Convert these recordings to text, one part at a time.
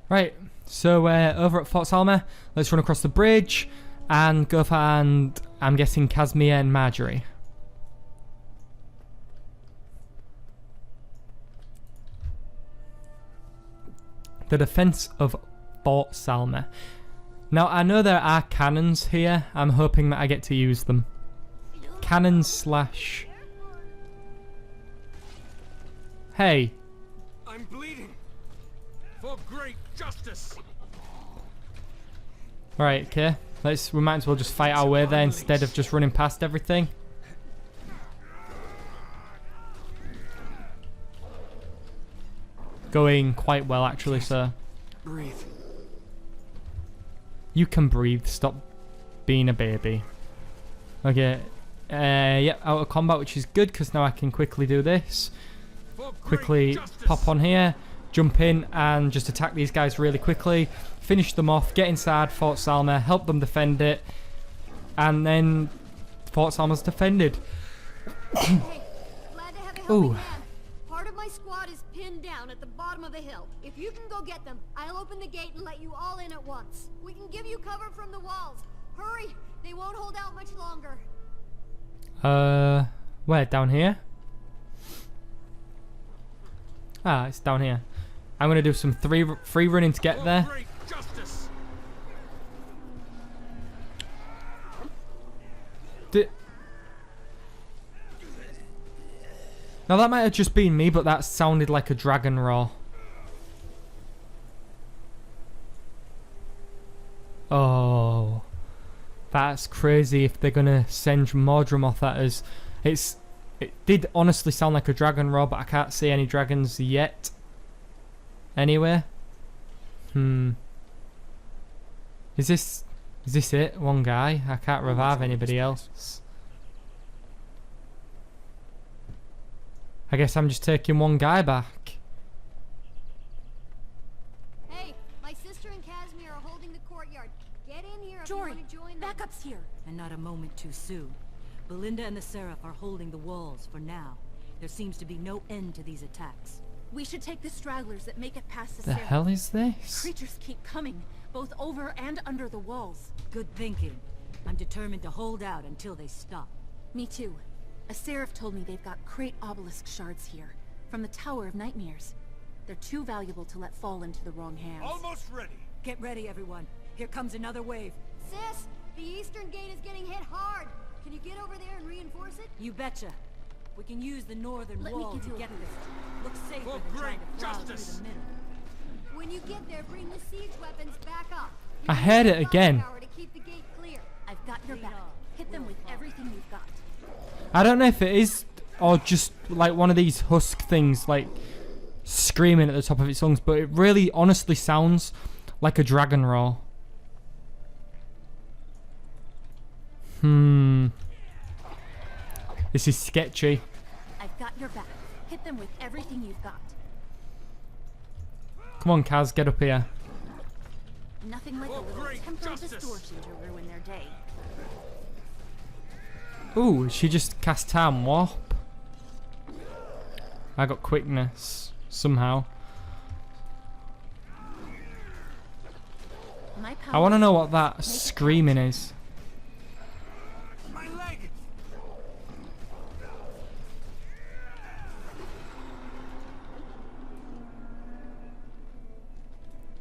Right, so we're over at Fort Salma. Let's run across the bridge and go find, I'm guessing, Casimir and Marjorie. The defense of Fort Salma. Now, I know there are cannons here. I'm hoping that I get to use them. Cannons slash... Hey. I'm bleeding. For great justice. Right, okay. We might as well just fight our way there instead of just running past everything. Going quite well, actually, sir. Breathe. You can breathe. Stop being a baby. Okay. Yep, out of combat, which is good because now I can quickly do this. Quickly pop on here, jump in and just attack these guys really quickly. Finish them off, get inside Fort Salma, help them defend it. And then Fort Salma's defended. Hey, glad to have a helping Ooh. hand. Part of my squad is pinned down at the bottom of the hill. If you can go get them, I'll open the gate and let you all in at once. We can give you cover from the walls. Hurry, they won't hold out much longer. Where? Down here? Ah, it's down here. I'm gonna do some free running to get there. Now that might have just been me, but that sounded like a dragon roar. Oh, that's crazy if they're gonna send Mordremoth at us. It did honestly sound like a dragon roar, but I can't see any dragons yet. Anyway. Is this it? One guy? I can't revive anybody else. I guess I'm just taking one guy back. Hey, my sister and Casimir are holding the courtyard. Get in here if you want to join them. Backup's here. And not a moment too soon. Belinda and the Seraph are holding the walls for now. There seems to be no end to these attacks. We should take the stragglers that make it past the The Seraph. hell is this? Creatures keep coming, both over and under the walls. Good thinking. I'm determined to hold out until they stop. Me too. A Seraph told me they've got great obelisk shards here, from the Tower of Nightmares. They're too valuable to let fall into the wrong hands. Almost ready. Get ready, everyone. Here comes another wave. Sis, the eastern gate is getting hit hard. Can you get over there and reinforce it? You betcha. We can use the northern Let me wall give to you a get lift. there. Looks safer For than trying great to plow through justice. the middle. When you get there, bring the siege weapons back up. You I can heard use it the again. firepower to keep the gate clear. I've got your back. Hit them with everything you've got. I don't know if it is or just like one of these husk things like screaming at the top of its lungs, but it really honestly sounds like a dragon roar. This is sketchy. I've got your back. Hit them with everything you've got. Come on, Kaz, get up here. Nothing like a little temporal distortion to ruin their day. Ooh, she just cast Time Warp. I got quickness somehow. My I power want to know what that screaming is. My leg.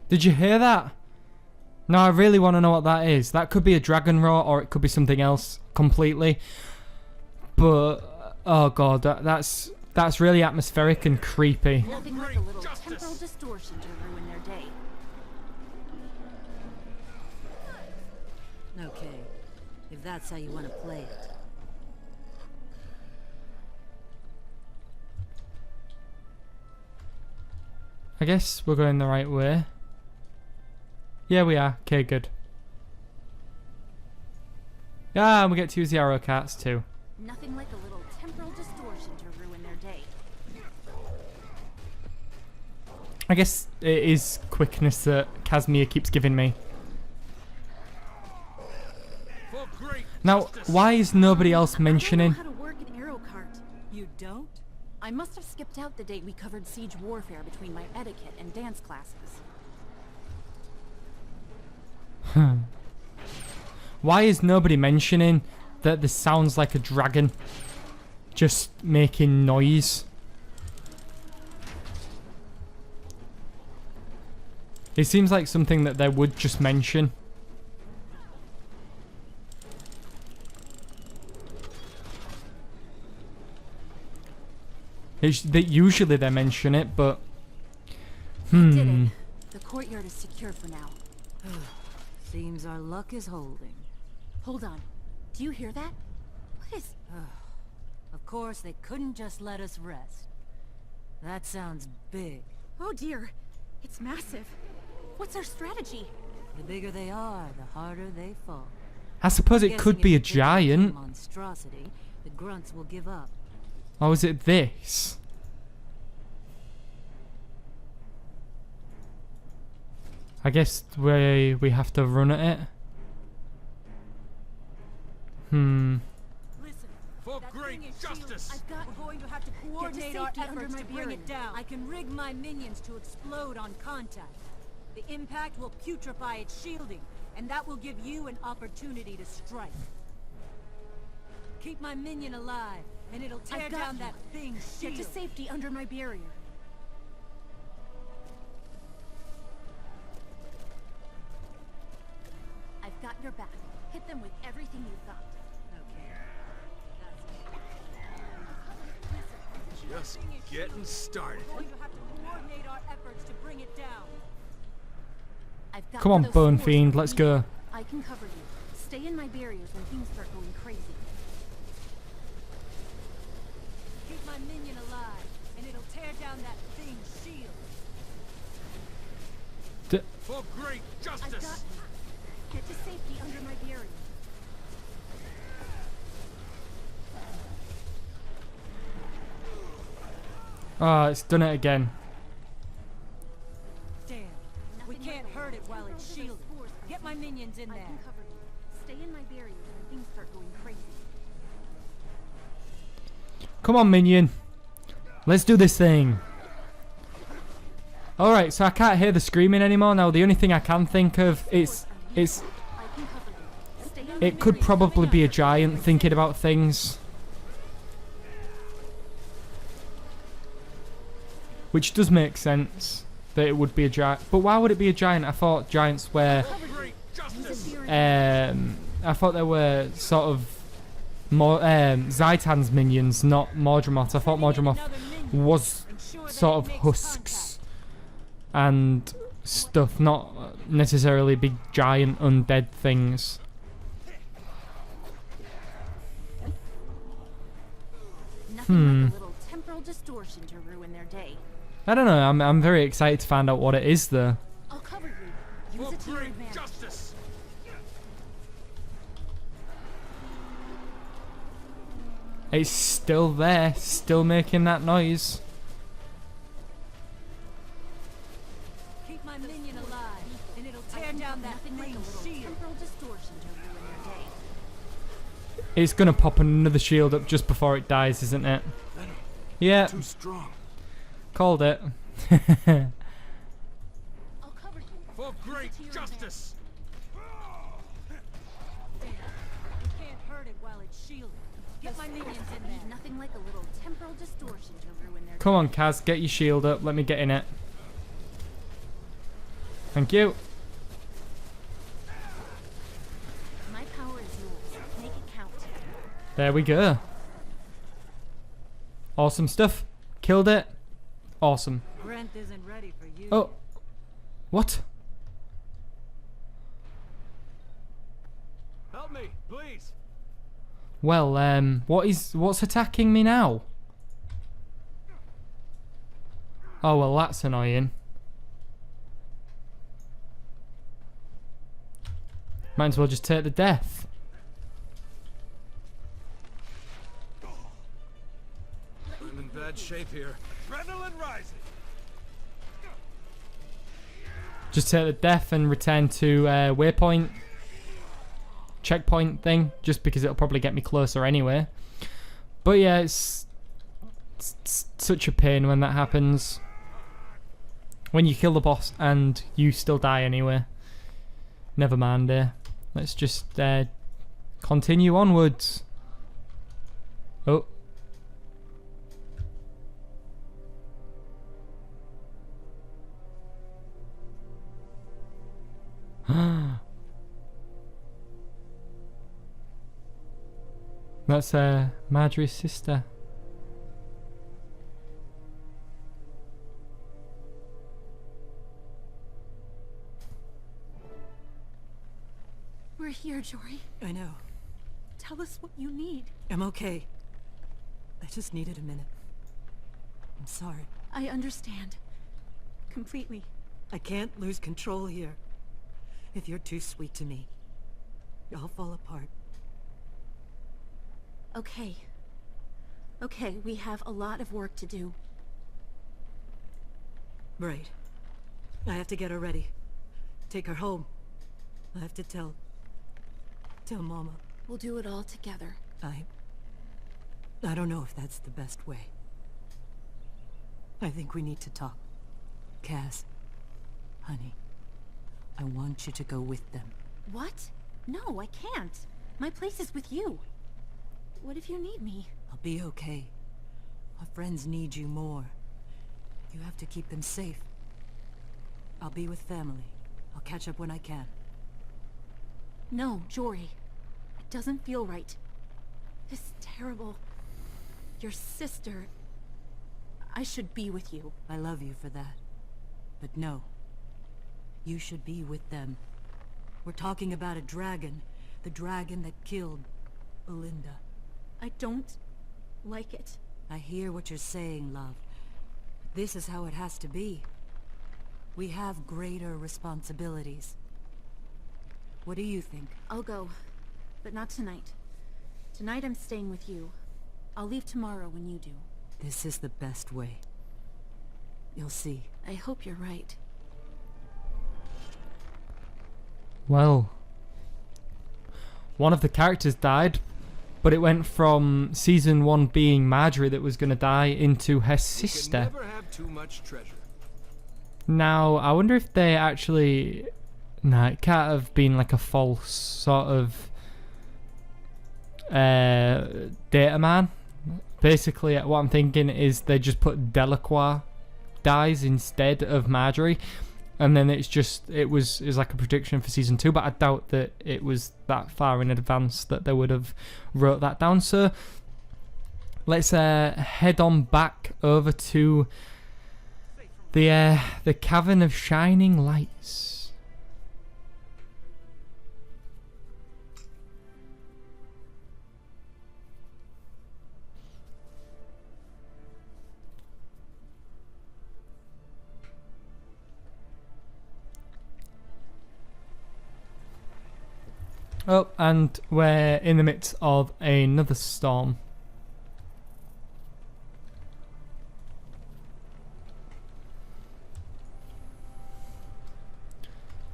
Did you hear that? No, I really want to know what that is. That could be a dragon roar or it could be something else completely. But oh god, that's really atmospheric and creepy. Nothing like a little temporal distortion to ruin their day. Okay. If that's how you want to play it. I guess we're going the right way. Yeah, we are. Okay, good. Yeah, and we get to use the arrow cats too. Nothing like a little temporal distortion to ruin their day. I guess it is quickness that Casimir keeps giving me. For great Now, justice. why is nobody else I mentioning? don't know how to work an arrow cart. You don't? I must have skipped out the day we covered siege warfare between my etiquette and dance classes. Why is nobody mentioning that this sounds like a dragon just making noise? It seems like something that they would just mention. Usually they mention it, but... Did it. The courtyard is secure for now. Seems our luck is holding. Hold on. Do you hear that? What is... Of course, they couldn't just let us rest. That sounds big. Oh dear. It's massive. What's our strategy? The bigger they are, the harder they fall. I suppose it could be a Guessing if it's giant. monstrosity, the grunts will give up. Or is it this? I guess we have to run at it. Listen, For that great thing is justice. shielded. We're going to have to coordinate our safety under efforts my to bring it barrier. down. I can rig my minions to explode on contact. The impact will putrefy its shielding, and that will give you an opportunity to strike. Keep my minion alive, and it'll tear I've got down you. that thing's shield. Get to safety under my barrier. I've got your back. Hit them with everything you've got. Just getting started. We're going to have to coordinate our efforts to bring it down. I've got Come on, those Bone spores Fiend, for let's you. go. I can cover you. Stay in my barriers when things start going crazy. Keep my minion alive, and it'll tear down that thing's shield. For great I've got justice. you. Get to safety under my barrier. Oh, it's done it again. Damn, we Nothing can't like a hurt it while temper it's to those shielded. spores for Get you. my minions in I there. can cover you. Stay in my barriers when things start going crazy. Come on, minion. Let's do this thing. Alright, so I can't hear the screaming anymore now. The only thing I can think of is I can cover you. Stay in my it could barriers. probably be a giant thinking about things. Which does make sense that it would be a giant. But why would it be a giant? I thought giants were For great justice. I thought they were sort of more Zaitan's minions, not Mordremoth. I thought Mordremoth was sort of husks and stuff, not necessarily big giant undead things. Nothing like a little temporal distortion to ruin their day. I don't know. I'm very excited to find out what it is, though. I'll cover you. Use For it to your great advantage. justice. It's still there, still making that noise. Keep my minion alive, and it'll I tear can down put that nothing like a thing's little shield. temporal distortion to ruin their day. It's gonna pop another shield up just before it dies, isn't it? Yeah, Too strong. called it. I'll cover you. For great to your justice. We can't hurt it while it's shielded. Get my minions in there. Need nothing like a little temporal distortion to ruin their Come on, Kaz, get your shield up. Let me get in it. Thank you. My power is yours. Make it count. There we go. Awesome stuff. Killed it. Awesome. Brent isn't ready for you. Oh. What? Help me, please. Well, what's attacking me now? Oh, well, that's annoying. Might as well just take the death. I'm in bad shape here. Adrenaline rising. Just take the death and return to waypoint. Checkpoint thing, just because it'll probably get me closer anyway. But yeah, it's such a pain when that happens. When you kill the boss and you still die anyway. Never mind. Let's just continue onwards. Oh. That's Marjorie's sister. We're here, Jory. I know. Tell us what you need. I'm okay. I just needed a minute. I'm sorry. I understand. Completely. I can't lose control here. If you're too sweet to me, I'll fall apart. Okay. Okay, we have a lot of work to do. Right. I have to get her ready. Take her home. I have to tell Mama. We'll do it all together. I don't know if that's the best way. I think we need to talk. Cass, honey, I want you to go with them. What? No, I can't. My place is with you. What if you need me? I'll be okay. Our friends need you more. You have to keep them safe. I'll be with family. I'll catch up when I can. No, Jory. It doesn't feel right. This terrible... Your sister... I should be with you. I love you for that. But no. You should be with them. We're talking about a dragon. The dragon that killed Belinda. I don't like it. I hear what you're saying, love. This is how it has to be. We have greater responsibilities. What do you think? I'll go, but not tonight. Tonight I'm staying with you. I'll leave tomorrow when you do. This is the best way. You'll see. I hope you're right. Well, one of the characters died, but it went from season 1 being Marjorie that was going to die into her sister. You can never have too much treasure. Now, I wonder if they actually... Nah, it can't have been like a false sort of data man. Basically, what I'm thinking is they just put Delacroix dies instead of Marjorie, and then it was like a prediction for season 2, but I doubt that it was that far in advance that they would have wrote that down. So let's head on back over to the Cavern of Shining Lights. Oh, and we're in the midst of another storm.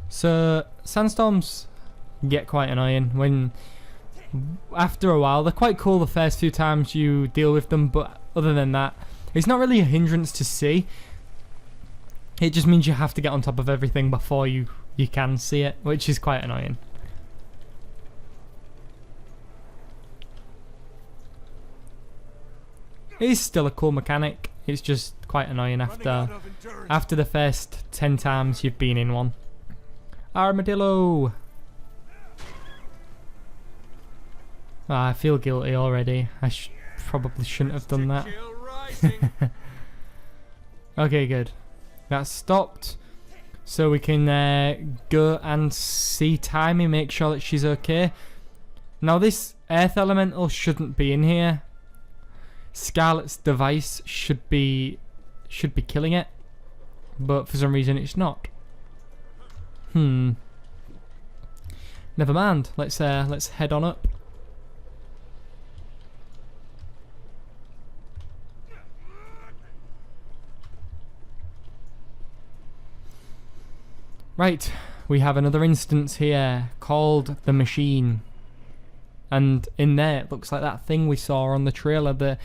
So, sandstorms get quite annoying when, after a while, they're quite cool the first few times you deal with them, but other than that, it's not really a hindrance to see. It just means you have to get on top of everything before you can see it, which is quite annoying. It is still a cool mechanic, it's just quite annoying after the first 10 times you've been in one. Armadillo! Oh, I feel guilty already. I probably shouldn't have done that. Okay, good. That's stopped. So we can go and see Timmy, make sure that she's okay. Now this earth elemental shouldn't be in here. Scarlet's device should be killing it, but for some reason it's not. Never mind. Let's head on up. Right, we have another instance here called the Machine. And in there, it looks like that thing we saw on the trailer, the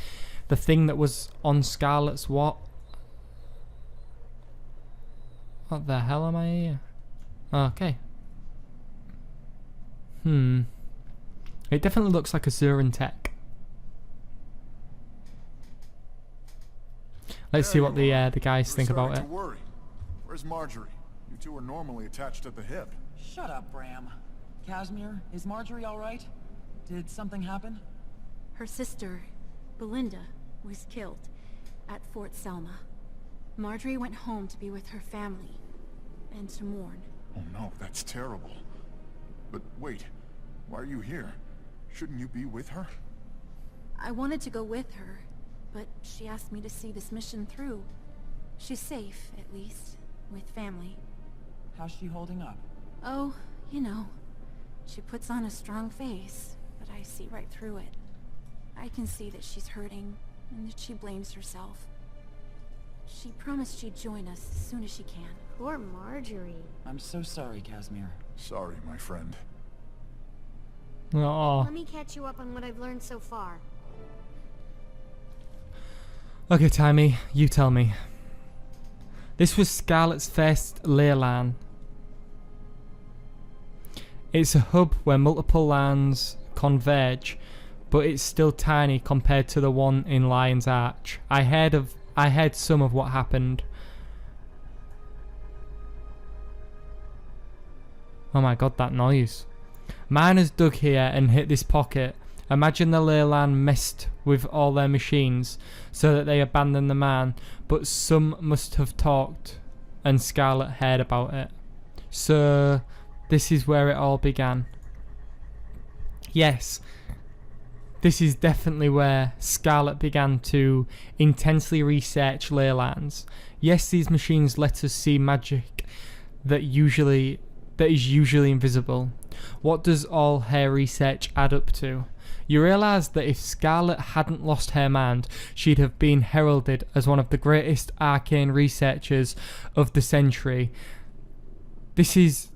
thing that was on Scarlet's what? What the hell am I here? Okay. It definitely looks like a Zuran tech. Let's see what the guys think about it. Worry. Where's Marjorie? You two are normally attached at the hip. Shut up, Bram. Casimir, is Marjorie all right? Did something happen? Her sister, Belinda, was killed at Fort Selma. Marjorie went home to be with her family and to mourn. Oh no, that's terrible. But wait, why are you here? Shouldn't you be with her? I wanted to go with her, but she asked me to see this mission through. She's safe, at least, with family. How's she holding up? Oh, you know, she puts on a strong face, but I see right through it. I can see that she's hurting, and that she blames herself. She promised she'd join us as soon as she can. Poor Marjorie. I'm so sorry, Casimir. Sorry, my friend. Oh. Let me catch you up on what I've learned so far. Okay, Timmy, you tell me. This was Scarlet's first Leyland. It's a hub where multiple lands converge, but it's still tiny compared to the one in Lion's Arch. I heard some of what happened. Oh my god, that noise. Miners dug here and hit this pocket. Imagine the Leyland messed with all their machines so that they abandoned the mine, but some must have talked and Scarlet heard about it. So this is where it all began. Yes, this is definitely where Scarlet began to intensely research Leylands. Yes, these machines let us see magic that is usually invisible. What does all her research add up to? You realise that if Scarlet hadn't lost her mind, she'd have been heralded as one of the greatest arcane researchers of the century. This is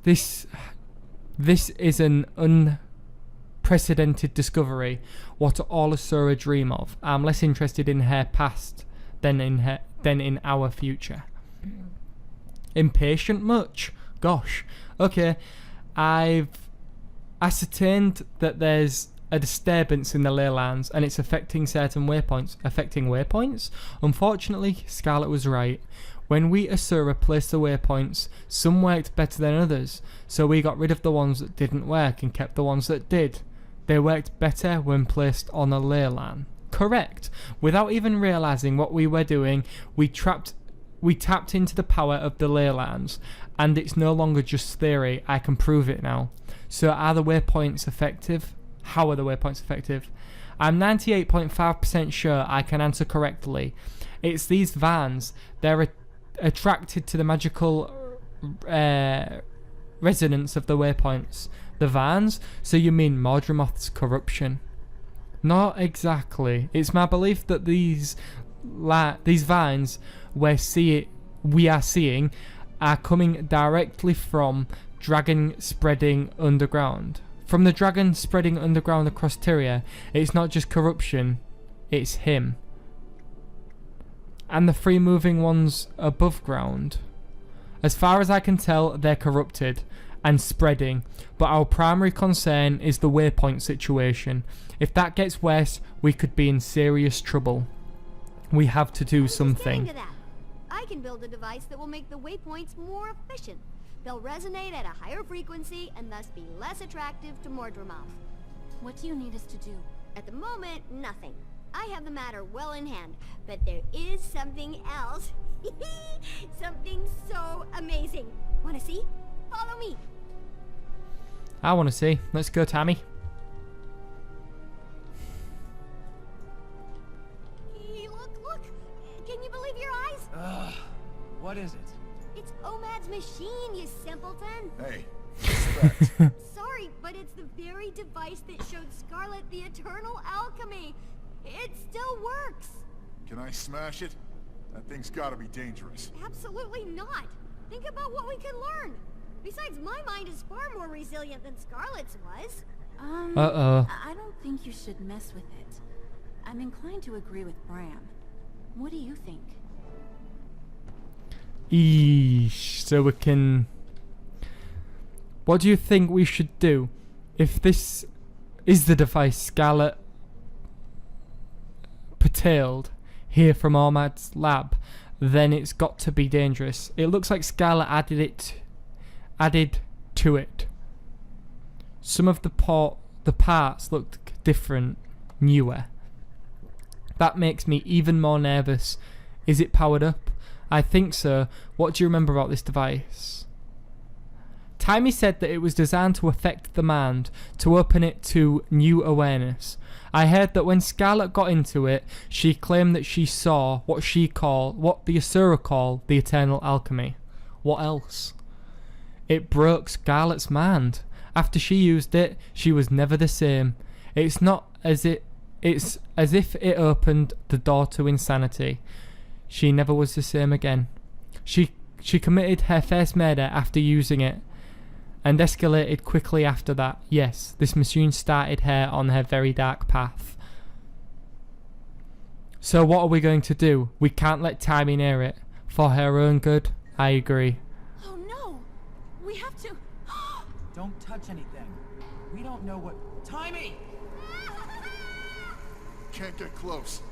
an unprecedented discovery, what all Asura dream of. I'm less interested in her past than in our future. Impatient much? Gosh. Okay, I've ascertained that there's a disturbance in the Leylands and it's affecting certain waypoints. Affecting waypoints? Unfortunately, Scarlet was right. When we Asura placed the waypoints, some worked better than others, so we got rid of the ones that didn't work and kept the ones that did. They worked better when placed on a Leyland. Correct. Without even realising what we were doing, we tapped into the power of the Leylands, and it's no longer just theory. I can prove it now. So are the waypoints effective? How are the waypoints effective? I'm 98.5% sure I can answer correctly. It's these vans. They're attracted to the magical resonance of the waypoints. The vans? So you mean Mordremoth's corruption? Not exactly. It's my belief that these vines we are seeing are coming directly from dragon spreading underground. From the dragon spreading underground across Tyria, it's not just corruption, it's him. And the free moving ones above ground. As far as I can tell, they're corrupted and spreading, but our primary concern is the waypoint situation. If that gets worse, we could be in serious trouble. We have to do something. To that. I can build a device that will make the waypoints more efficient. They'll resonate at a higher frequency and thus be less attractive to Mordremoth. What do you need us to do? At the moment, nothing. I have the matter well in hand, but there is something else. Something so amazing. Wanna see? Follow me. I want to see. Let's go, Tammy. Look. Can you believe your eyes? What is it? It's Omad's machine, you simpleton. Hey, respect. Sorry, but it's the very device that showed Scarlet the eternal alchemy. It still works. Can I smash it? That thing's gotta be dangerous. Absolutely not. Think about what we could learn. Besides, my mind is far more resilient than Scarlet's was. I don't think you should mess with it. I'm inclined to agree with Bram. What do you think? Eesh. So we can... What do you think we should do? If this is the device Scarlet curtailed here from Ahmad's lab, then it's got to be dangerous. It looks like Scarlet added to it. Some of the parts looked different, newer. That makes me even more nervous. Is it powered up? I think so. What do you remember about this device? Timmy said that it was designed to affect the mind, to open it to new awareness. I heard that when Scarlet got into it, she claimed that she saw what the Asura call the eternal alchemy. What else? It broke Scarlet's mind. After she used it, she was never the same. It's as if it opened the door to insanity. She never was the same again. She committed her first murder after using it, and escalated quickly after that. Yes, this machine started her on her very dark path. So what are we going to do? We can't let Timmy near it. For her own good, I agree. Oh no! We have to... Don't touch anything. We don't know what... Timmy! Can't get close.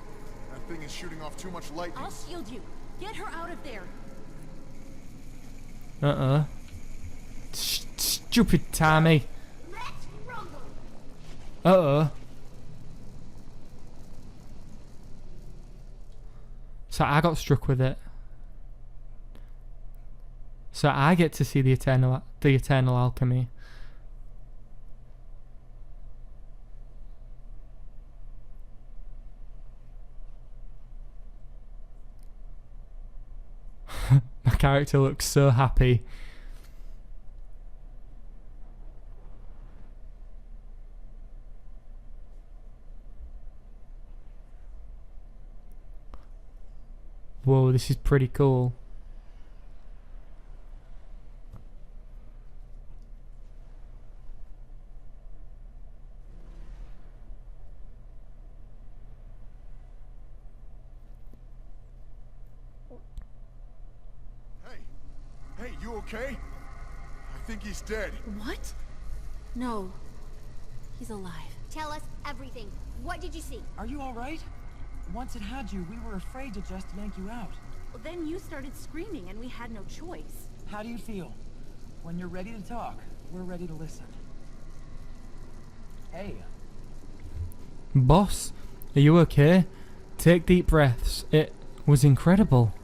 That thing is shooting off too much lightning. I'll shield you. Get her out of there. Stupid Timmy. So I got struck with it. So I get to see the eternal alchemy. My character looks so happy. Whoa, this is pretty cool. Hey, you okay? I think he's dead. What? No. He's alive. Tell us everything. What did you see? Are you alright? Once it had you, we were afraid to just yank you out. Well, then you started screaming and we had no choice. How do you feel? When you're ready to talk, we're ready to listen. Hey. Boss, are you okay? Take deep breaths. It was incredible.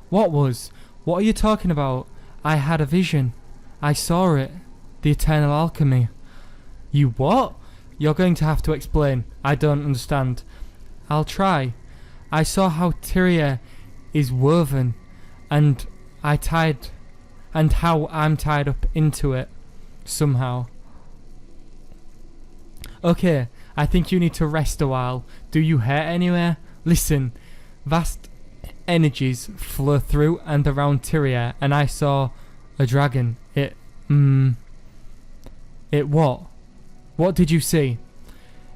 What was? What are you talking about? I had a vision. I saw it. The eternal alchemy. You what? You're going to have to explain. I don't understand. I'll try. I saw how Tyria is woven, and how I'm tied up into it somehow. Okay, I think you need to rest a while. Do you hurt anywhere? Listen, vast energies flow through and around Tyria, and I saw a dragon. It what? What did you see?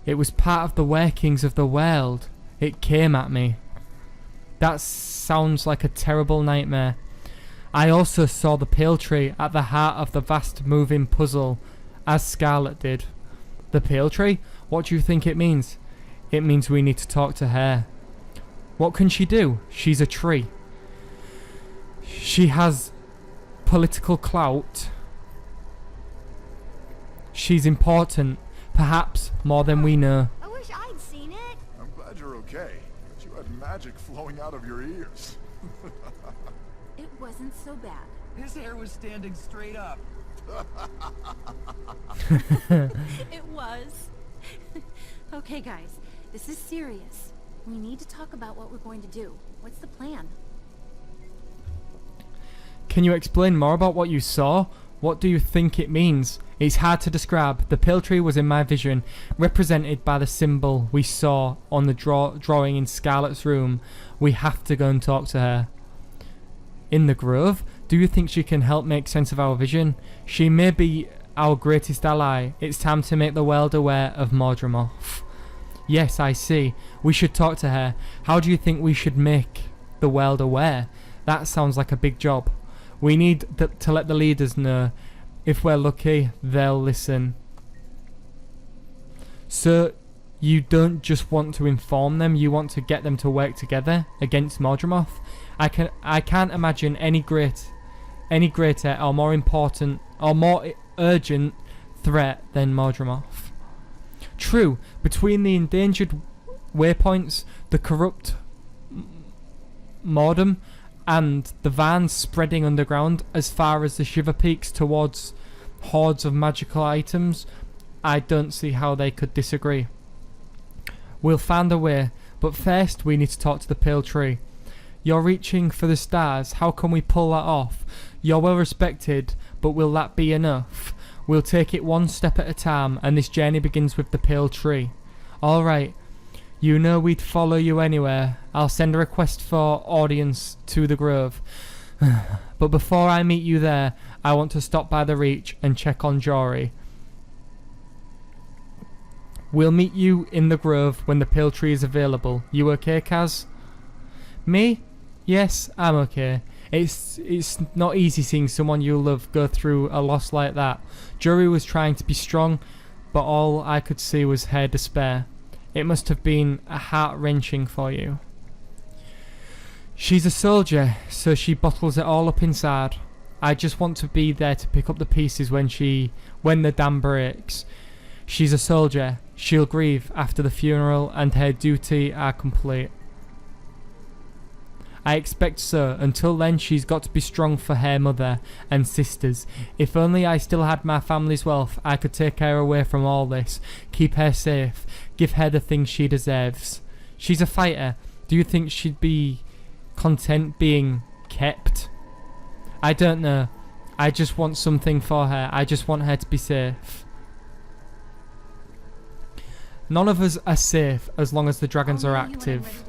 It was part of the workings of the world. It came at me. That sounds like a terrible nightmare. I also saw the pale tree at the heart of the vast moving puzzle, as Scarlet did. The pale tree? What do you think it means? It means we need to talk to her. What can she do? She's a tree. She has political clout. She's important. Perhaps more than we know. I wish I'd seen it. I'm glad you're okay, but you had magic flowing out of your ears. It wasn't so bad. His hair was standing straight up. It was. Okay, guys, this is serious. We need to talk about what we're going to do. What's the plan? Can you explain more about what you saw? What do you think it means? It's hard to describe. The pale tree was in my vision, represented by the symbol we saw on the drawing in Scarlet's room. We have to go and talk to her. In the grove? Do you think she can help make sense of our vision? She may be our greatest ally. It's time to make the world aware of Mordremoth. Yes, I see. We should talk to her. How do you think we should make the world aware? That sounds like a big job. We need to let the leaders know. If we're lucky, they'll listen. So you don't just want to inform them, you want to get them to work together against Mordremoth. I can't imagine any greater or more important or more urgent threat than Mordremoth. True, between the endangered waypoints, the corrupt Mordom, and the vans spreading underground as far as the Shiver Peaks towards hordes of magical items, I don't see how they could disagree. We'll find a way, but first we need to talk to the Pale Tree. You're reaching for the stars, how can we pull that off? You're well respected, but will that be enough? We'll take it one step at a time, and this journey begins with the Pale Tree. Alright, you know we'd follow you anywhere. I'll send a request for audience to the Grove. But before I meet you there, I want to stop by the Reach and check on Jory. We'll meet you in the Grove when the Pale Tree is available. You okay, Kaz? Me? Yes, I'm okay. It's not easy seeing someone you love go through a loss like that. Jory was trying to be strong, but all I could see was her despair. It must have been heart-wrenching for you. She's a soldier, so she bottles it all up inside. I just want to be there to pick up the pieces when the dam breaks. She's a soldier. She'll grieve after the funeral and her duty are complete. I expect so. Until then, she's got to be strong for her mother and sisters. If only I still had my family's wealth, I could take her away from all this, keep her safe, give her the things she deserves. She's a fighter. Do you think she'd be content being kept? I don't know. I just want something for her. I just want her to be safe. None of us are safe as long as the dragons are active.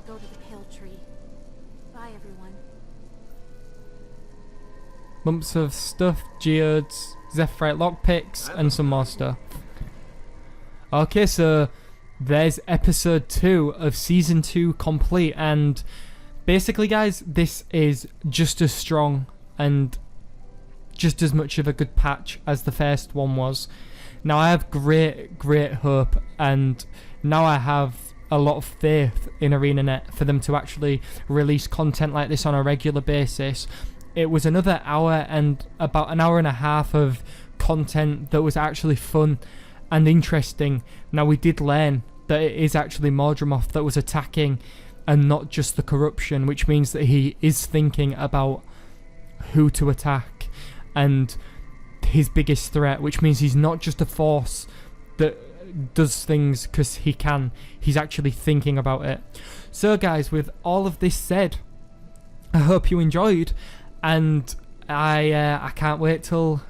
Lumps of stuff, geodes, zephyrite lockpicks, and some more stuff. Okay, so there's episode 2 of season 2 complete, and basically, guys, this is just as strong and just as much of a good patch as the first one was. Now I have great hope, and now I have a lot of faith in ArenaNet for them to actually release content like this on a regular basis. It was another hour and about an hour and a half of content that was actually fun and interesting. Now we did learn that it is actually Mordremoth that was attacking and not just the corruption, which means that he is thinking about who to attack and his biggest threat, which means he's not just a force that does things because he can. He's actually thinking about it. So guys, with all of this said, I hope you enjoyed, and I can't wait till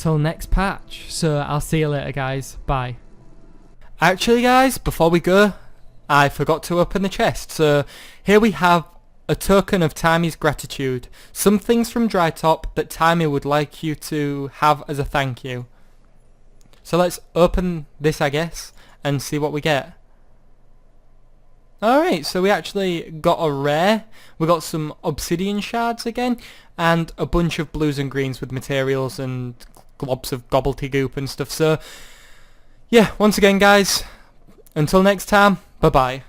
next patch. So I'll see you later, guys. Bye. Actually, guys, before we go, I forgot to open the chest. So here we have a token of Tammy's gratitude. Some things from Drytop that Tammy would like you to have as a thank you. So let's open this, I guess, and see what we get. Alright, so we actually got a rare. We got some obsidian shards again, and a bunch of blues and greens with materials and globs of gobbledygook and stuff. So yeah, once again, guys, until next time, bye bye.